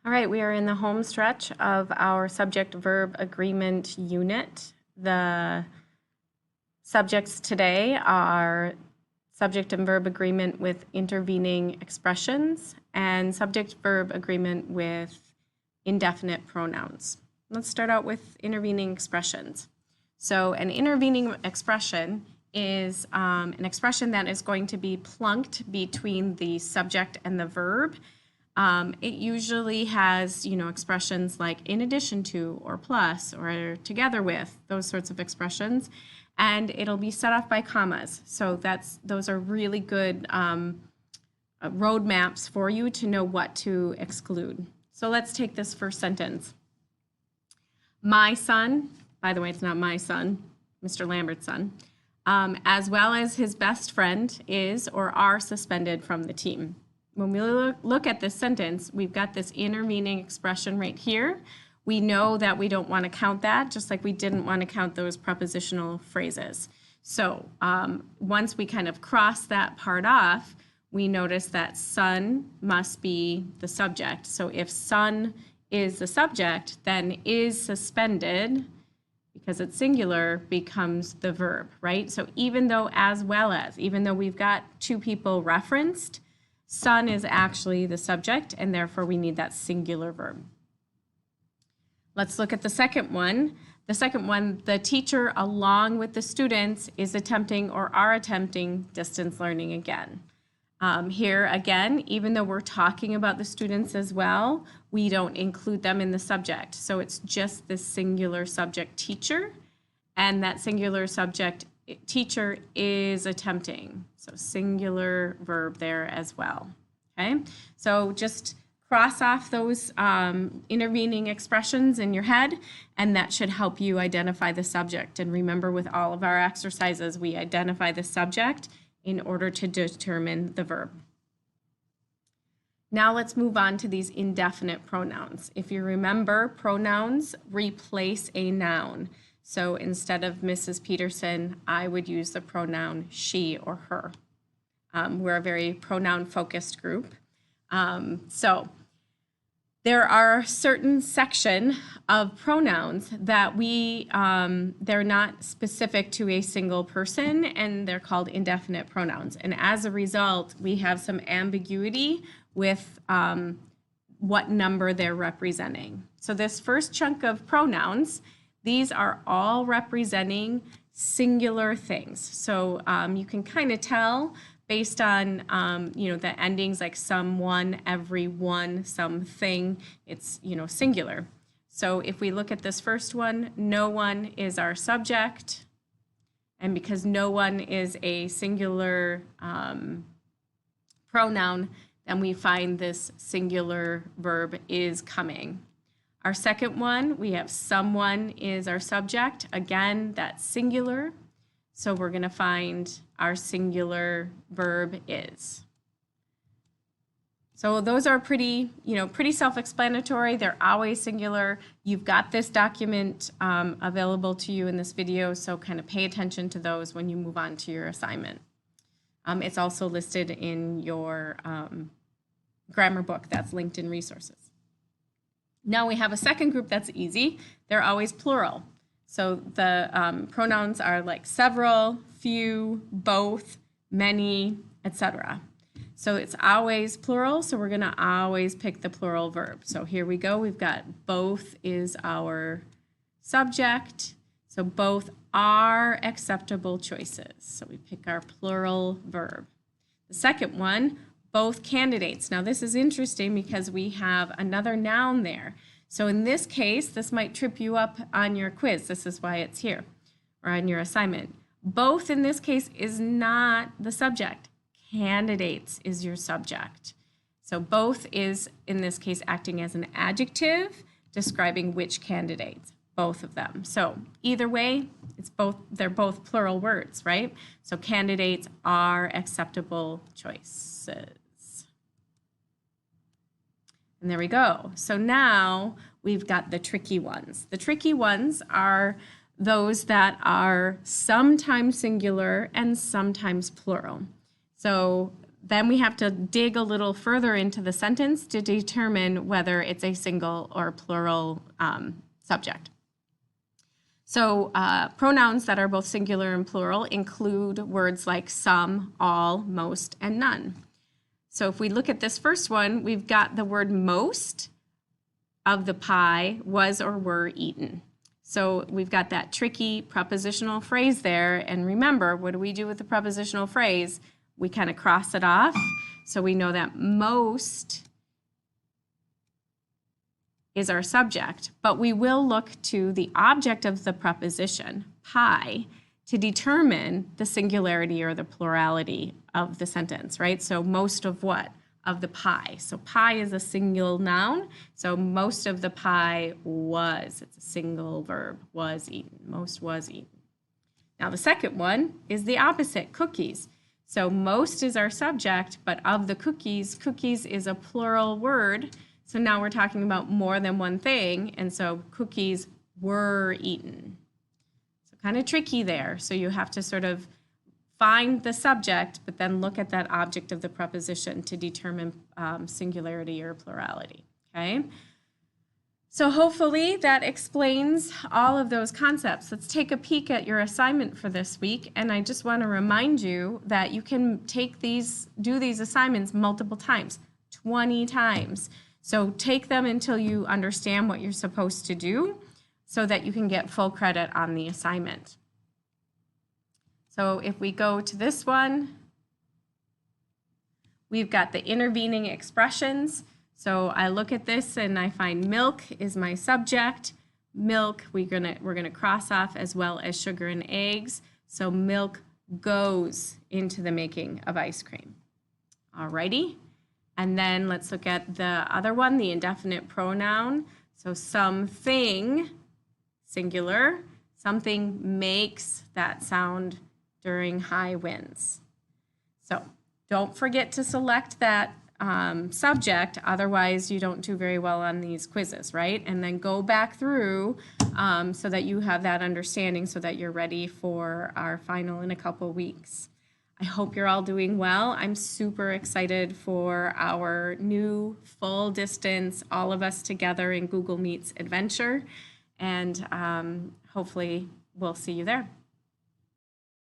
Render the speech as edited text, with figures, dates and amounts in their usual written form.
All right, we are in the home stretch of our subject-verb agreement unit. The subjects today are subject and verb agreement with intervening expressions and subject-verb agreement with indefinite pronouns. Let's start out with intervening expressions. So an intervening expression is an expression that is going to be plunked between the subject and the verb. It usually has, expressions like in addition to or plus or together with, those sorts of expressions. And it'll be set off by commas. So those are really good road maps for you to know what to exclude. So let's take this first sentence. My son, by the way, it's not my son, Mr. Lambert's son, as well as his best friend is or are suspended from the team. When we look at this sentence, we've got this intervening expression right here. We know that we don't want to count that, just like we didn't want to count those prepositional phrases. So once we kind of cross that part off, we notice that son must be the subject. So if son is the subject, then is suspended, because it's singular, becomes the verb, right? So even though even though we've got two people referenced, son is actually the subject, and therefore we need that singular verb. Let's look at the second one. The second one, the teacher along with the students is attempting or are attempting distance learning again. Here again, even though we're talking about the students as well, we don't include them in the subject. So it's just the singular subject teacher, and that singular subject teacher is attempting. So singular verb there as well. Okay, so just cross off those intervening expressions in your head, and that should help you identify the subject. And remember, with all of our exercises, we identify the subject in order to determine the verb. Now let's move on to these indefinite pronouns. If you remember, pronouns replace a noun. So instead of Mrs. Peterson, I would use the pronoun she or her. We're a very pronoun-focused group. So there are certain section of pronouns that they're not specific to a single person, and they're called indefinite pronouns. And as a result, we have some ambiguity with what number they're representing. So this first chunk of pronouns, these are all representing singular things. So you can kind of tell based on the endings like someone, everyone, something, it's singular. So if we look at this first one, no one is our subject, and because no one is a singular pronoun, then we find this singular verb is coming. Our second one, we have someone is our subject. Again, that's singular. So we're going to find our singular verb is. So those are pretty self-explanatory. They're always singular. You've got this document available to you in this video, so kind of pay attention to those when you move on to your assignment. It's also listed in your grammar book that's linked in resources. Now we have a second group that's easy. They're always plural. So the pronouns are like several, few, both, many, etc. So it's always plural, so we're going to always pick the plural verb. So here we go. We've got both is our subject. So both are acceptable choices. So we pick our plural verb. The second one, both candidates. Now this is interesting because we have another noun there. So in this case, this might trip you up on your quiz. This is why it's here, or on your assignment. Both in this case is not the subject. Candidates is your subject. So both is, in this case, acting as an adjective describing which candidates, both of them. So either way, they're both plural words, right? So candidates are acceptable choices. And there we go. So now we've got the tricky ones. The tricky ones are those that are sometimes singular and sometimes plural. So then we have to dig a little further into the sentence to determine whether it's a single or plural subject. So pronouns that are both singular and plural include words like some, all, most, and none. So if we look at this first one, we've got the word most of the pie was or were eaten. So we've got that tricky prepositional phrase there. And remember, what do we do with the prepositional phrase? We kind of cross it off. So we know that most is our subject, but we will look to the object of the preposition, pie, to determine the singularity or the plurality of the sentence, right? So most of what? Of the pie. So pie is a single noun. So most of the pie was. It's a single verb, was eaten. Most was eaten. Now the second one is the opposite, cookies. So most is our subject, but of the cookies, cookies is a plural word. So now we're talking about more than one thing. And so cookies were eaten. So kind of tricky there. So you have to sort of find the subject, but then look at that object of the preposition to determine singularity or plurality, okay? So hopefully that explains all of those concepts. Let's take a peek at your assignment for this week, and I just want to remind you that you can do these assignments multiple times, 20 times. So take them until you understand what you're supposed to do so that you can get full credit on the assignment. So if we go to this one, we've got the intervening expressions. So I look at this and I find milk is my subject. Milk, we're gonna cross off as well as sugar and eggs. So milk goes into the making of ice cream. Alrighty. And then let's look at the other one, the indefinite pronoun. So something, singular, something makes that sound during high winds. So don't forget to select that subject, otherwise you don't do very well on these quizzes, right? And then go back through so that you have that understanding so that you're ready for our final in a couple weeks. I hope you're all doing well. I'm super excited for our new full distance, all of us together in Google Meets adventure, and hopefully we'll see you there.